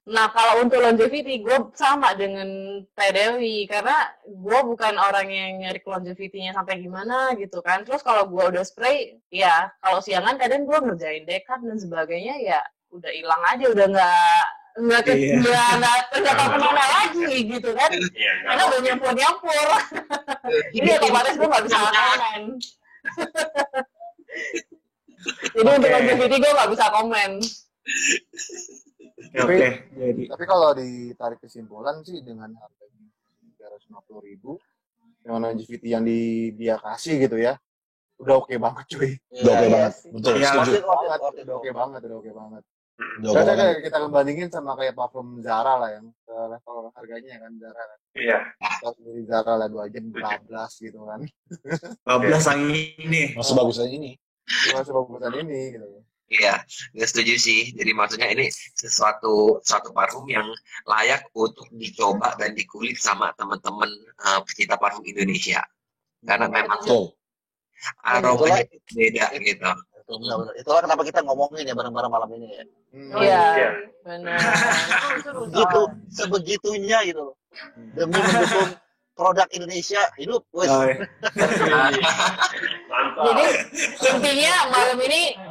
Nah, kalau untuk longevity, gue sama dengan Teh Dewi, karena gue bukan orang yang nyari longevity-nya sampai gimana gitu kan. Terus kalau gue udah spray, ya kalau siangan kadang gue ngerjain dekat dan sebagainya, ya udah hilang aja, udah nggak kemana lagi gitu kan. Karena udah nyampur. Jadi otomatis gue nggak bisa komen. Jadi untuk longevity gue nggak bisa komen. Tapi kalau ditarik kesimpulan sih dengan harga 350.000 dengan longevity yang dia kasih gitu ya, udah oke banget cuy. Udah oke banget. Betul, setuju. Udah oke banget. Udah kita bandingin sama kayak parfum Zara lah yang level harganya kan Zara kan. Iya. Pas dari Zara lah 2 jam 14 gitu kan. 12 yang ini. Masih bagusan ini. Masih bagusan ini gitu. Iya, gue setuju sih. Jadi maksudnya ini suatu parfum yang layak untuk dicoba dan dikulik sama teman-teman pecinta parfum Indonesia. Karena memang aromanya beda gitu. Benar. Itulah kenapa kita ngomongin ya bareng-bareng malam ini ya. Iya, benar. Gitu, sebegitunya gitu. Demi mendukung produk Indonesia hidup, wes. Jadi intinya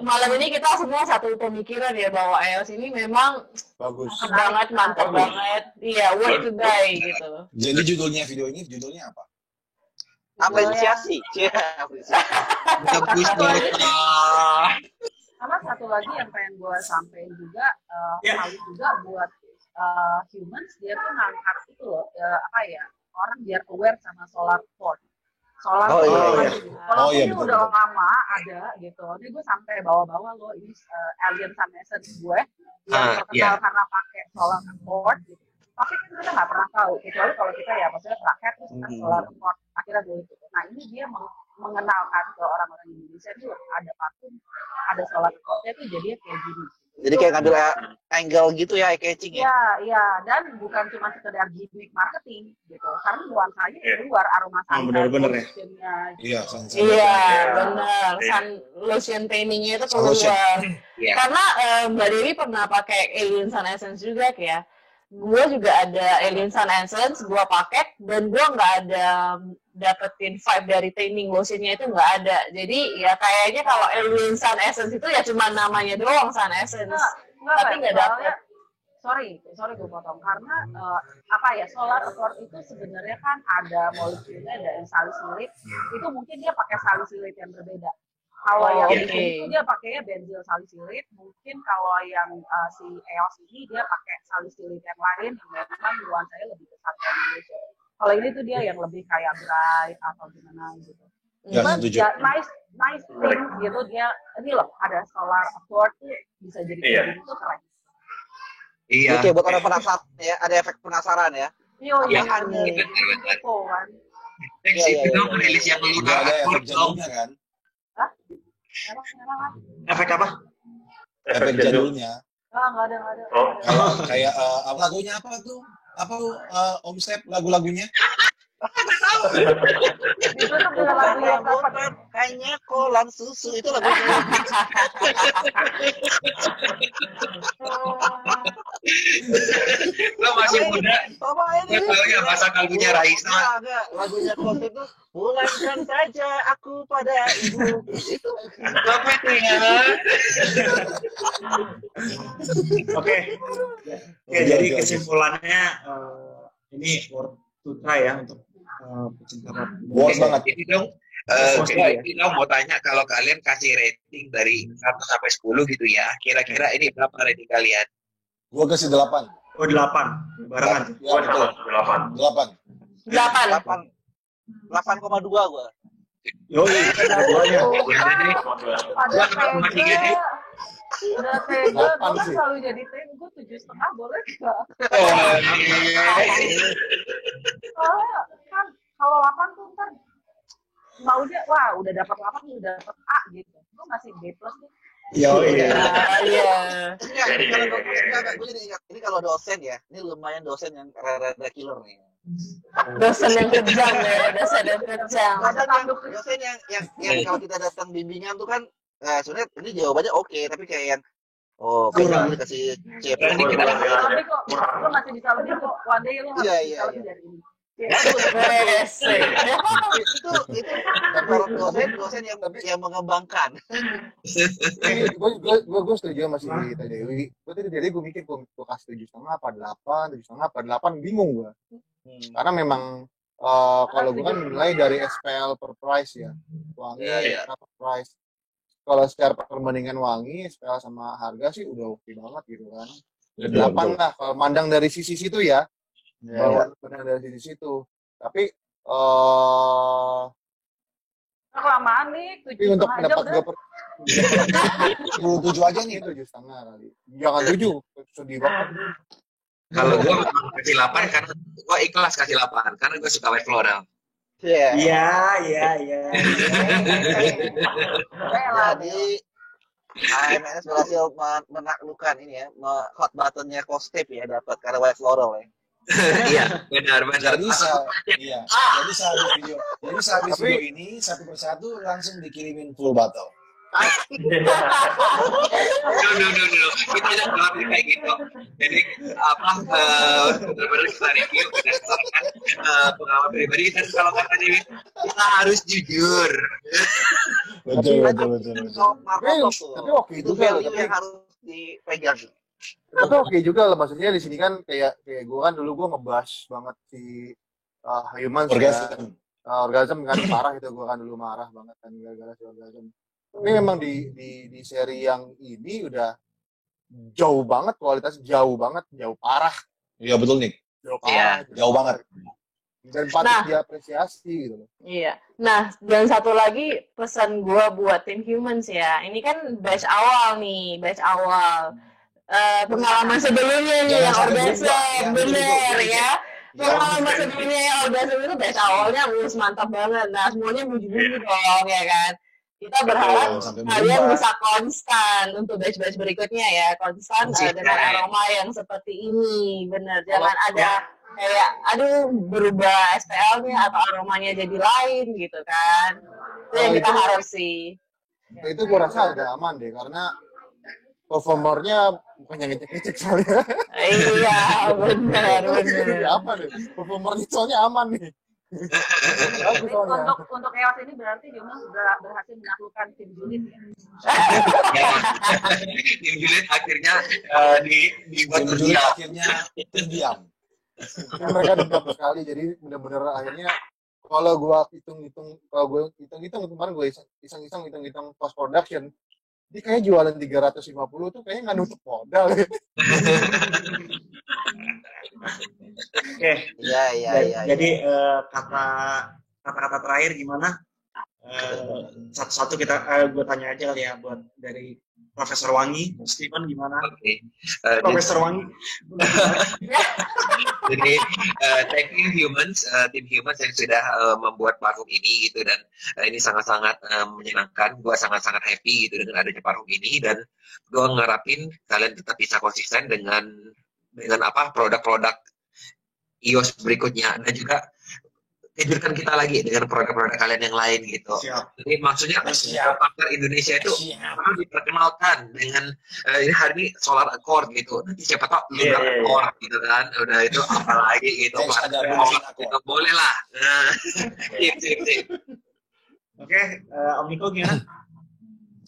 malam ini kita semua satu pemikiran ya bahwa EOS ini memang bagus banget, mantap banget. Iya, worth to buy gitu. Jadi judulnya apa? Apresiasi. Bagus banget. Sama satu lagi yang pengen gue sampein juga, kali juga buat humans, dia tuh ngangkat itu loh, orang biar aware sama solar port. Kalau ini udah lama ada gitu. Ini gue sampai bawa-bawa loh ini Alien Sun Essence gue yang terkenal karena pakai solar port gitu. Tapi kan kita nggak pernah tahu, kecuali kalau kita ya maksudnya rakyat terus kita solar port akhirnya dulu gitu. Nah ini dia mengenalkan ke orang-orang Indonesia itu ada parfum, ada solar portnya tuh jadinya kayak gini. Jadi kayak ngambil angle gitu ya, catching ya? Iya, dan bukan cuma sekedar gimmick marketing gitu. Karena nuansanya keluar aroma sunset, bener ya? Iya, sunset. Iya, benar. Sun lotion tanningnya itu keluar. Karena Mbak Dewi pernah pakai Alien Sun Essence juga ya. Gue juga ada Alien Sun Essence, gue pakai dan gue nggak ada dapetin vibe dari tanning lotionnya itu nggak ada. Jadi ya kayaknya kalau Alien Sun Essence itu ya cuma namanya doang Sun Essence, tapi nggak dapet. Sorry gue potong karena solar accord itu sebenarnya kan ada molekulnya dari salisilit. Itu mungkin dia pakai salisilit yang berbeda. Kalau yang itu dia pakainya benzyl salisilit, mungkin kalau yang si EOS ini dia pakai salisilit yang lain yang memang nuansanya lebih besar dari Indonesia. Kalau ini tuh dia yang lebih kayak bright atau gimana gitu. Ya, nice thing gitu dia. Ini loh ada solar accord tuh bisa jadi kayak gitu keren. Iya. Oke, buat orang penasaran ya, ada efek penasaran ya. Iya kan. Next itu dong rilis yang lunar accord dong. Hah? Efek apa? Efek jadulnya. Nggak ada. Kayak lagunya apa tuh? Apa Om Step lagu-lagunya? Ditutup dengan lagu yang apa? Bukan hanya kolam susu itu lagunya. Lo masih muda, Sama ini. lo tahu ya masa lagunya Raisa. Enggak. Lagunya Coldplay itu pulangkan saja aku pada ibu. Itu. Apa itu ya? Oke. Oke, jadi kesimpulannya ini worth to try ya untuk pecinta rap. Worth banget. Jadi dong, ini dong mau tanya kalau kalian kasih rating dari 1 sampai 10 gitu ya, kira-kira ini berapa rating kalian? Gue kasih 8. Oh, 8. Barengan. Ya, betul. 8. 8. 8,2 gua. Yoi, keduanya. Pada tega. Udah tega, gue Delapan kan sih. selalu jadi tega, gue 7,5 boleh nggak? Soalnya kan kalau 8 tuh ntar maunya, wah udah dapat 8 nih, udah dapat A gitu. Gue masih B plus nih. Yoi. Iya. Enggak, gue jadi ingat. Ini kalau dosen ya, ini lumayan dosen yang rada killer nih. Dosen yang kejam ya, dosen yang kejam. Dosen yang kalau kita datang bimbingan tuh kan, sebenarnya ini jawabannya oke, tapi kayak yang kita dikasih C++. Tapi kok, lo masih bisa lebih kok. One day lo harus Iya, bisa iya, lebih iya. dari ini. Itu dosen yang mengembangkan. Gue setuju sama si Teh Dewi. Gue tadi gue mikir gue kasih 7,5 apa 8, 7,5 apa 8, bingung gue. Karena memang kalau gue kan nilai dari SPL per price ya, wangi per price. Kalau secara perbandingan wangi, SPL sama harga sih udah oke banget gitu kan. 8 lah kalau mandang dari sisi situ ya. Benar dari sisi situ. Tapi Kelamaan nih, tapi 7,5 untuk aja mendapat udah. 7 aja nih. 7,5 kali. Jangan 7, sedih banget. Kalau gue kasih 8 karena gue ikhlas kasih 8 karena gue suka white floral. Iya. Jadi AMS berhasil menaklukkan ini ya, hot buttonnya Costep ya, dapat karena white floral ya. Iya, benar. Jadi sehabis video ini satu persatu langsung dikirimin full bottle. No. Kita jangan kayak gitu. Jadi benar-benar kita review berdasarkan pengalaman pribadi dan kalau kata Dewi kita harus jujur. Betul. Tapi oke Itu juga. value yang harus dipegang. Tapi oke juga lah, maksudnya di sini kan kayak gue kan dulu gue ngebahas banget si Humans orgasm kan parah itu, gue kan dulu marah banget kan gara-gara si orgasm. Tapi memang di seri yang ini udah jauh banget kualitas, jauh parah. Iya betul Nick. Jauh parah. Jauh banget. Dan patut diapresiasi gitu loh. Iya. Nah, dan satu lagi pesan gue buat tim Humans ya. Ini kan batch awal nih, pengalaman sebelumnya nih yang orgasm, bener ya. Pengalaman sebelumnya yang orgasm itu batch awalnya mantap banget. Nah, semuanya muji-muji dong ya kan. Kita berharap kalian bisa konstan untuk batch-batch berikutnya ya, konstan dengan aroma yang seperti ini, bener. Jangan ada kayak, berubah SPL-nya atau aromanya jadi lain gitu kan. Itu yang kita harap sih. Itu gue rasa agak aman deh, karena performernya bukan yang ngecek-ngecek soalnya. Iya, benar. Apa deh? Performernya soalnya aman nih. Untuk EOS ini berarti Humans berhasil menaklukkan tim julid ya. Tim julid akhirnya dibuat terdiam. Mereka dibuat sekali, jadi benar-benar akhirnya kalau gue hitung-hitung kemarin gue iseng-iseng hitung post production, dia kayaknya jualan 350 tuh kayaknya nggak nutup modal. Oke. Iya. Jadi kata-kata terakhir gimana? Satu-satu gue tanya aja kali ya buat dari Profesor Wangi, Steven gimana? Oke. Profesor Wangi. Jadi thank you Humans, tim Humans yang sudah membuat parfum ini gitu, dan ini sangat-sangat menyenangkan. Gue sangat-sangat happy gitu dengan adanya parfum ini, dan gue ngarapin kalian tetap bisa konsisten dengan produk-produk EOS berikutnya, dan juga kejutkan kita lagi dengan produk-produk kalian yang lain gitu. Siap. Jadi maksudnya Siap. partner Indonesia itu Siap. perlu diperkenalkan dengan ini hari ini Solar Accord gitu. Nanti siapa tahu Iya, Lunar iya, iya. Accord gitu kan. Udah itu apa lagi gitu. Next ada Pak. Benzin Accord. Gitu, boleh lah. Nah, sip. Oke, Om Niko gimana?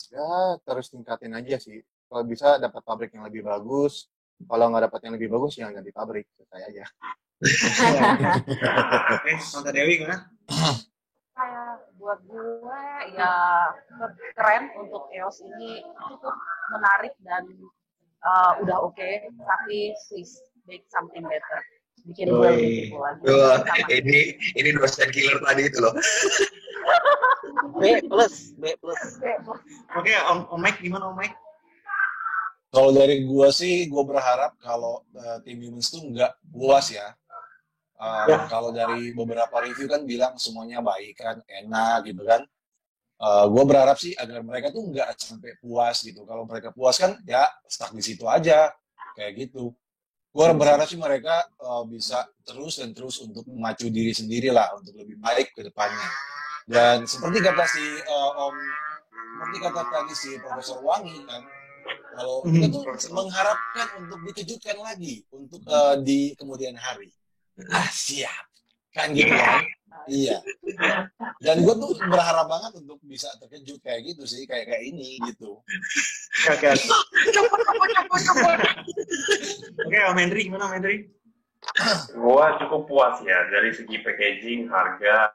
Ya terus tingkatin aja sih. Kalau bisa dapat pabrik yang lebih bagus. Kalau nggak dapat yang lebih bagus, ya ganti pabrik. Selesai aja. Oke, Tante Dewi gimana? Kayak buat gue ya keren untuk EOS ini cukup menarik dan udah oke, tapi please make something better, bikin gue lebih cool lagi. Wah, Sama. ini dosen killer tadi itu loh. B plus. Oke, Om Mike gimana Om Mike? Kalau dari gua sih, gua berharap kalau tim Humans tuh nggak puas ya. Kalau dari beberapa review kan bilang semuanya baik kan, enak gitu kan. Gua berharap sih agar mereka tuh nggak sampai puas gitu. Kalau mereka puas kan ya stuck di situ aja kayak gitu. Gua berharap sih mereka bisa terus dan terus untuk memacu diri sendiri lah untuk lebih baik ke depannya. Dan seperti kata tadi si Profesor Wangi kan, kalau kita tuh mengharapkan untuk dikejutkan lagi untuk di kemudian hari. Siap kan gitu kan. Iya. Dan gue tuh berharap banget untuk bisa terkejut kayak gitu sih, kayak ini gitu. Oke. Oke, Om Hendri gimana Om Hendri? Gua cukup puas ya dari segi packaging, harga,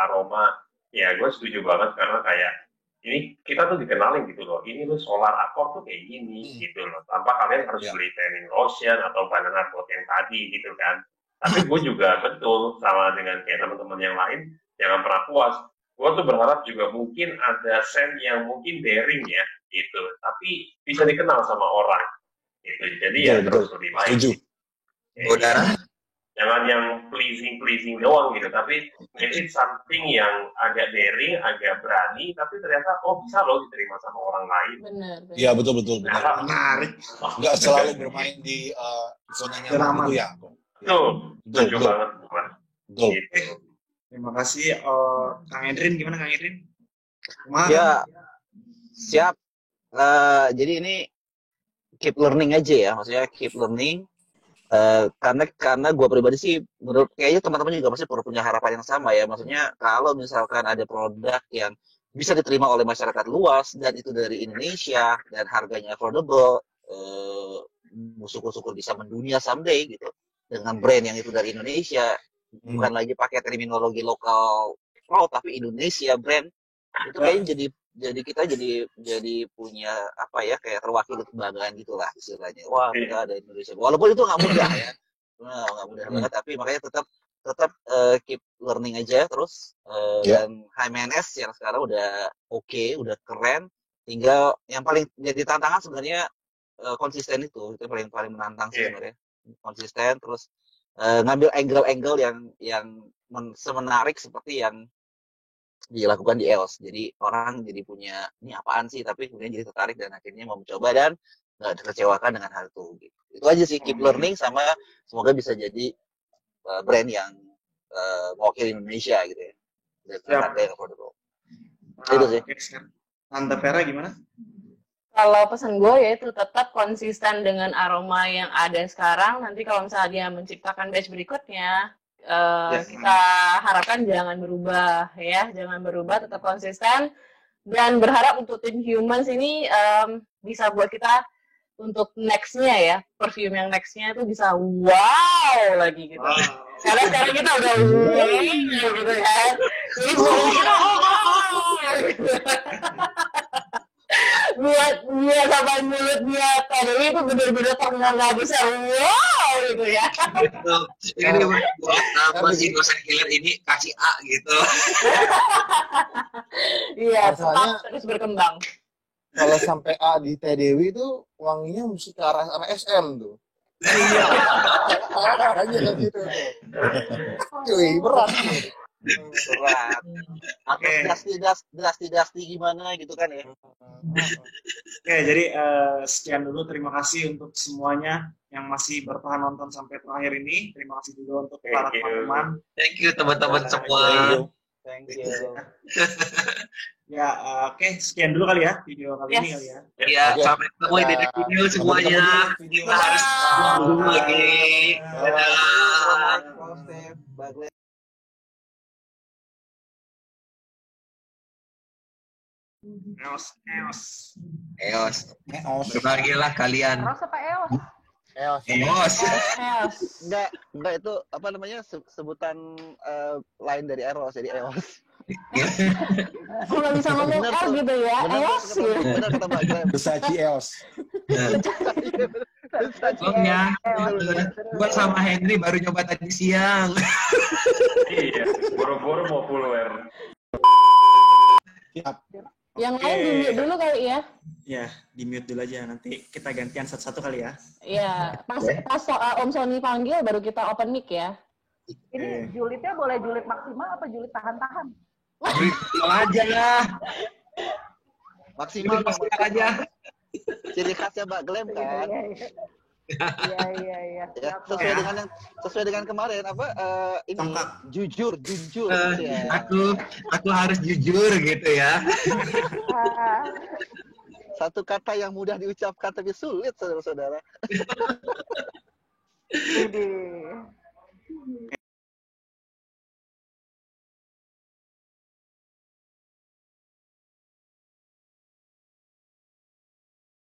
aroma. Ya gue setuju banget karena kayak ini kita tuh dikenalin gitu loh. Ini lo Solar Accord tuh kayak gini gitu loh. Tanpa kalian harus beli tanning lotion atau banana boat yang tadi gitu kan. Tapi gue juga betul sama dengan kayak teman-teman yang lain jangan pernah puas. Gue tuh berharap juga mungkin ada scent yang mungkin daring ya gitu. Tapi bisa dikenal sama orang gitu. Jadi ya terus lebih baik. Setuju. Udara. Jangan yang pleasing doang gitu, tapi make it something yang agak daring, agak berani, tapi ternyata bisa loh diterima sama orang lain. Benar. Iya betul. Benar. Menarik. Nggak selalu bermain di zona nyaman itu ya. Setuju banget. Betul. Gitu. Terima kasih. Kang Edrin gimana Kang Edrin? Ya, siap. Jadi ini keep learning aja ya, maksudnya keep learning. Karena gue pribadi sih, menurut kayaknya teman-teman juga masih perlu punya harapan yang sama ya. Maksudnya kalau misalkan ada produk yang bisa diterima oleh masyarakat luas dan itu dari Indonesia dan harganya affordable, syukur-syukur bisa mendunia someday gitu dengan brand yang itu dari Indonesia, bukan lagi pakai terminologi lokal, tapi Indonesia brand itu kayaknya jadi kita jadi punya apa ya kayak terwakili kebanggaan gitulah istilahnya. Wah kita ada Indonesia. Walaupun itu nggak mudah ya, nggak mudah banget. Tapi makanya tetap keep learning aja terus. Dan HMNS yang sekarang udah oke, udah keren. Tinggal yang paling jadi tantangan sebenarnya konsisten itu paling menantang sih sebenarnya. Konsisten terus ngambil angle-angle yang semenarik seperti yang dilakukan di EOS. Jadi orang jadi punya ini apaan sih, tapi kemudian jadi tertarik dan akhirnya mau mencoba dan nggak dikecewakan dengan hal itu. Gitu. Itu aja sih, keep learning sama semoga bisa jadi brand yang mewakili Indonesia gitu ya. Dan harga yang affordable. Itu sih. Tante Vera gimana? Kalau pesan gue yaitu tetap konsisten dengan aroma yang ada sekarang. Nanti kalau misalnya dia menciptakan batch berikutnya, kita harapkan jangan berubah ya, tetap konsisten dan berharap untuk tim Humans ini bisa buat kita untuk nextnya ya, perfume yang nextnya itu bisa wow lagi gitu. Karena sekarang kita udah wow gitu kan, jadi buat sama mulutnya tadi itu benar-benar nggak bisa wow gitu ya. Ini buat apa sih dosen killer ini kasih A gitu. Iya, tetap terus berkembang. Kalau sampai A di TDW itu wanginya mesti ke arah SM tuh. Iya. Aja gitu. Cuy, berat. Berat. Atau Oke. dasti gimana gitu kan ya. Oke, jadi sekian dulu. Terima kasih untuk semuanya yang masih bertahan nonton sampai terakhir ini. Terima kasih juga untuk para Thank you. teman-teman. Thank you teman-teman semua. Thank you. Ya, oke, sekian dulu kali ya video kali ini kali ya. Ya, Oke. sampai ketemu di next video semuanya. Video. Kita harus ketemu lagi. Dadah. Bagus. Eos, eos. Eos, Neos. berbahagialah kalian. Eros apa Eos? Eos. Eos. Eos. Enggak itu apa namanya sebutan lain dari Eros jadi Eos. Oh, nggak bisa ngomong Bener L tuh. gitu ya. Eos gitu. Benar kata Mbak Glenn. Versace Eos. Tolong ya, gua sama Henry baru nyoba tadi siang. Iya, boro-boro mau follower. Siap. Yang Oke. lain di-mute dulu kali ya. Ya, di mute dulu aja. Nanti kita gantian satu-satu kali ya. Iya, pas Om Sony panggil baru kita open mic ya. Ini julidnya boleh julid maksimal apa julid tahan-tahan? Betul aja lah. Maksimal Maksimal aja. ciri khasnya Mbak Glenn kan. Iya. Ya, sesuai dengan kemarin apa ini Tongkat. jujur gitu ya. Aku harus jujur gitu ya. Satu kata yang mudah diucapkan tapi sulit saudara-saudara. Ini